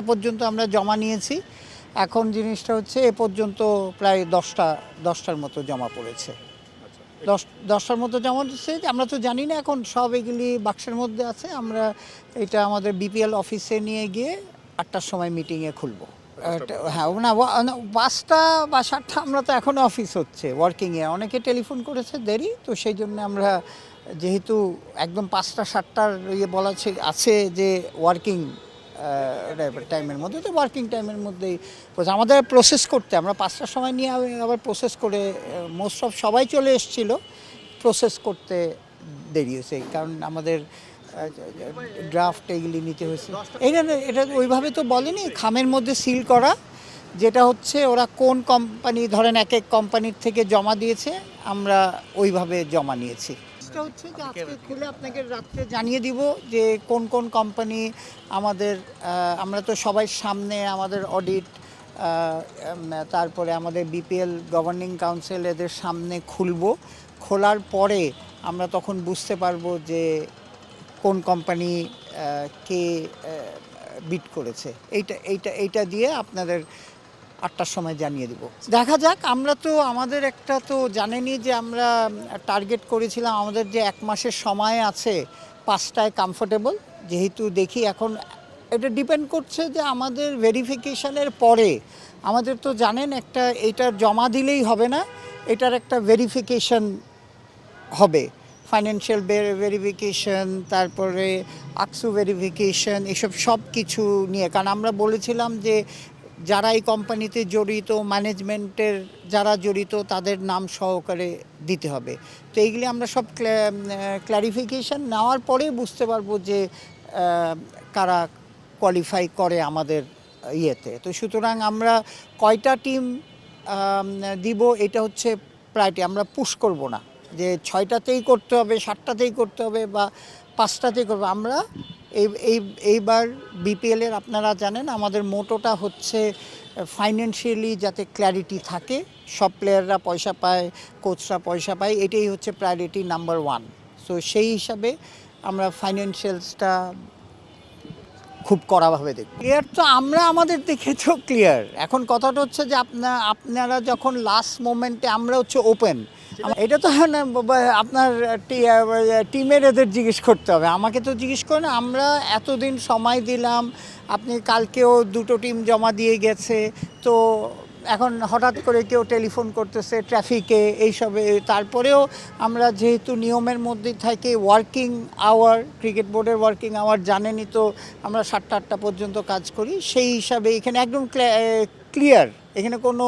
পর্যন্ত আমরা জমা নিয়েছি। এখন জিনিসটা হচ্ছে এ পর্যন্ত প্রায় 10টার মতো জমা পড়েছে। 10টার মতো জমা দিচ্ছে। আমরা তো জানি না এখন, সব এগুলি বাক্সের মধ্যে আছে। আমরা এটা আমাদের বিপিএল অফিসে নিয়ে গিয়ে 8টার সময় মিটিংয়ে খুলব। হ্যাঁ, না 5টা বা 7টা আমরা তো এখনও অফিস হচ্ছে ওয়ার্কিংয়ে। অনেকে টেলিফোন করেছে দেরি, তো সেই জন্য আমরা যেহেতু একদম 5টা 7টার বলা আছে যে ওয়ার্কিং টাইমের মধ্যে, তো ওয়ার্কিং টাইমের মধ্যেই আমাদের প্রসেস করতে আমরা 5টার সময় নিয়ে আবার প্রসেস করে মোস্ট অফ সবাই চলে এসেছিলো। প্রসেস করতে দেরি হয়েছে কারণ আমাদের ড্রাফট এগুলি নিতে হয়েছে। এটা ওইভাবে তো বলেনি, খামের মধ্যে সিল করা, যেটা হচ্ছে ওরা কোন কোম্পানি, ধরেন এক এক কোম্পানির থেকে জমা দিয়েছে, আমরা ওইভাবে জমা নিয়েছি। হচ্ছে যে আজকে খুলে আপনাকে রাত্রে জানিয়ে দিব যে কোন কোন কোম্পানি আমাদের, আমরা তো সবাই সামনে আমাদের অডিট, তারপরে আমাদের বিপিএল গভর্নিং কাউন্সিল এদের সামনে খোলার পরে আমরা তখন বুঝতে পারবো যে কোন কোম্পানি কে বিট করেছে। এইটা দিয়ে আপনাদের 8টার সময় জানিয়ে দেব। দেখা যাক, আমরা তো আমাদের একটা তো জানেনই যে আমরা টার্গেট করেছিলাম, আমাদের যে 1 মাসের সময় আছে 5টায় কমফোর্টেবল। যেহেতু দেখি এখন এটা ডিপেন্ড করছে যে আমাদের ভেরিফিকেশনের পরে, আমাদের তো জানেন একটা এইটা জমা দিলেই হবে না, এটার একটা ভেরিফিকেশন হবে, ফাইন্যান্সিয়াল ভেরিফিকেশন, তারপরে আকসু ভেরিফিকেশন, এসব সব কিছু নিয়ে। কারণ আমরা বলেছিলাম যে যারা এই কোম্পানিতে জড়িত, ম্যানেজমেন্টের যারা জড়িত, তাদের নাম সহকারে দিতে হবে। তো এইগুলি আমরা সব ক্ল্যারিফিকেশন নেওয়ার পরে বুঝতে পারবো যে কারা কোয়ালিফাই করে আমাদের ইয়েতে। তো সুতরাং আমরা কয়টা টিম দিব এটা হচ্ছে প্রায়োরিটি। আমরা পুশ করব না যে 6টাতেই করতে হবে, 7টাতেই করতে হবে বা 5টাতেই করবো। আমরা এইবার বিপিএলের আপনারা জানেন আমাদের মোটোটা হচ্ছে ফাইন্যান্সিয়ালি যাতে ক্ল্যারিটি থাকে, সব প্লেয়াররা পয়সা পায়, কোচরা পয়সা পায়, এটাই হচ্ছে প্রায়োরিটি নাম্বার 1। সো সেই হিসাবে আমরা ফাইন্যান্সিয়ালসটা খুব কড়াভাবে দেখব। ক্লিয়ার তো আমরা আমাদের দেখে তো ক্লিয়ার। এখন কথাটা হচ্ছে যে আপনারা যখন লাস্ট মোমেন্টে, আমরা হচ্ছে ওপেন, এটা তো আপনার টিমের এদের জিজ্ঞেস করতে হবে, আমাকে তো জিজ্ঞেস করে না। আমরা এতদিন সময় দিলাম, আপনি কালকেও 2টো টিম জমা দিয়ে গেছে, তো এখন হঠাৎ করে কেউ টেলিফোন করতেছে ট্রাফিকে এইসবে। তারপরেও আমরা যেহেতু নিয়মের মধ্যে থাকি, ওয়ার্কিং আওয়ার, ক্রিকেট বোর্ডের ওয়ার্কিং আওয়ার জানেনই তো, আমরা 7টা 8টা পর্যন্ত কাজ করি। সেই হিসাবে এখানে একদম ক্লিয়ার, এখানে কোনো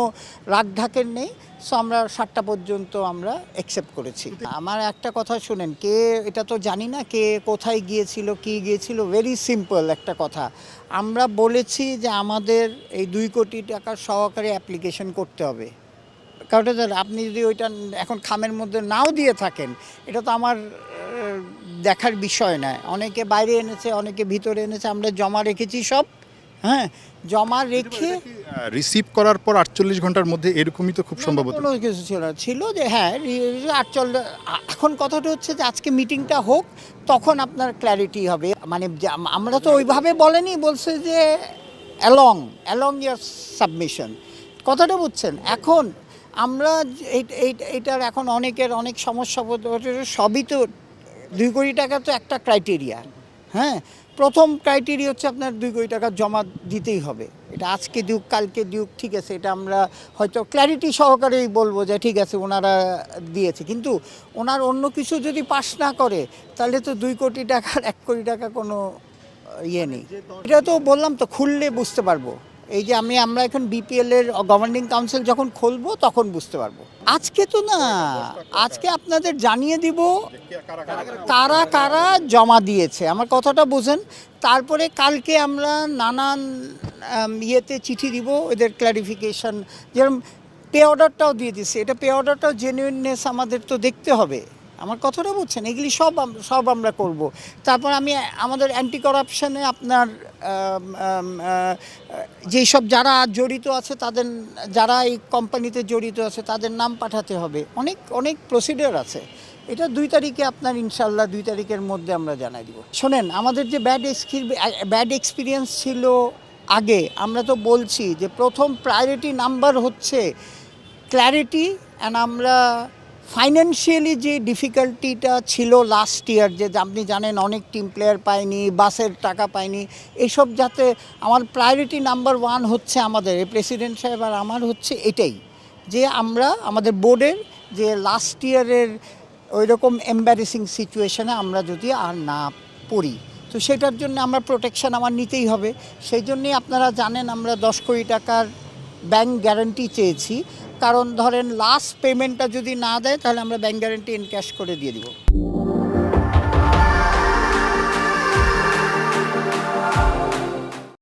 রাগ ঢাকের নেই। সো আমরা 7টা পর্যন্ত আমরা অ্যাকসেপ্ট করেছি। আমার একটা কথা শুনেন, কে এটা তো জানি না কে কোথায় গিয়েছিল, কি গিয়েছিল। ভেরি সিম্পল একটা কথা, আমরা বলেছি যে আমাদের এই 2 কোটি টাকার সহকারে অ্যাপ্লিকেশন করতে হবে। কারণ আপনি যদি ওইটা এখন খামের মধ্যে নাও দিয়ে থাকেন, এটা তো আমার দেখার বিষয় নয়। অনেকে বাইরে এনেছে, অনেকে ভিতরে এনেছে, আমরা জমা রেখেছি সব। হ্যাঁ, জমা রেখে রিসিভ করার পর 48 ঘন্টার মধ্যে এরকমই তো খুব সম্ভবত কোনো কিছু ছিল যে হ্যাঁ 48। এখন কথাটা হচ্ছে যে আজকে মিটিংটা হোক, তখন আপনার ক্ল্যারিটি হবে। মানে আমরা তো ওইভাবে বলেনি, বলছে যে অ্যালং ইয়ার সাবমিশন, কথাটা বুঝছেন। এখন আমরা এইটার এখন অনেকের অনেক সমস্যা, সবই তো 2 কোটি টাকা তো একটা ক্রাইটেরিয়া। হ্যাঁ, প্রথম ক্রাইটেরিয়া হচ্ছে আপনার 2 কোটি টাকা জমা দিতেই হবে। এটা আজকে দিউক কালকে দিউক, ঠিক আছে, এটা আমরা হয়তো ক্ল্যারিটি সহকারেই বলবো যে ঠিক আছে ওনারা দিয়েছে, কিন্তু ওনার অন্য কিছু যদি পাস না করে তাহলে তো 2 কোটি টাকার 1 কোটি টাকা কোনো ইয়ে নেই। এটা তো বললাম তো, খুললে বুঝতে পারবো। এই যে আমরা এখন বিপিএলের গভর্নিং কাউন্সিল যখন খুলবো তখন বুঝতে পারবো। আজকে তো না, আজকে আপনাদের জানিয়ে দিব কারা কারা জমা দিয়েছে, আমার কথাটা বুঝেন। তারপরে কালকে আমরা নানান ইয়েতে চিঠি দিব, এদের ক্ল্যারিফিকেশন, যেরকম পে অর্ডারটাও দিয়ে দিচ্ছে। এটা পে অর্ডারটাও জেনুইননেস আমাদের তো দেখতে হবে, আমার কথাটা বুঝছেন। এগুলি সব আমরা করব। তারপর আমি আমাদের অ্যান্টি করাপশানে আপনার যেই সব যারা জড়িত আছে, তাদের যারা এই কোম্পানিতে জড়িত আছে তাদের নাম পাঠাতে হবে। অনেক প্রসিডিওর আছে। এটা 2 তারিখে আপনার ইনশাল্লাহ 2 তারিখের মধ্যে আমরা জানাই দিব। শোনেন, আমাদের যে ব্যাড এক্সপিরিয়েন্স ছিল আগে আমরা তো বলছি যে প্রথম প্রায়োরিটি নাম্বার হচ্ছে ক্ল্যারিটি, অ্যান্ড আমরা ফাইন্যান্সিয়ালি যে ডিফিকাল্টিটা ছিল লাস্ট ইয়ার, যে আপনি জানেন অনেক টিম প্লেয়ার পায়নি, বাসের টাকা পায়নি, এইসব যাতে আমার প্রায়োরিটি নাম্বার 1 হচ্ছে আমাদের প্রেসিডেন্ট সাহেব আর আমার হচ্ছে এটাই, যে আমরা আমাদের বোর্ডের যে লাস্ট ইয়ারের ওই রকম এম্বারেসিং সিচুয়েশনে আমরা যদি আর না পড়ি, তো সেটার জন্য আমরা প্রোটেকশন আমার নিতেই হবে। সেই জন্যই আপনারা জানেন আমরা 10 কোটি টাকার ব্যাংক গ্যারান্টি চেয়েছি, কারণ ধরেন লাস্ট পেমেন্টটা যদি না দেয় তাহলে আমরা ব্যাংক গ্যারান্টি ইনক্যাশ করে দিয়ে দিব।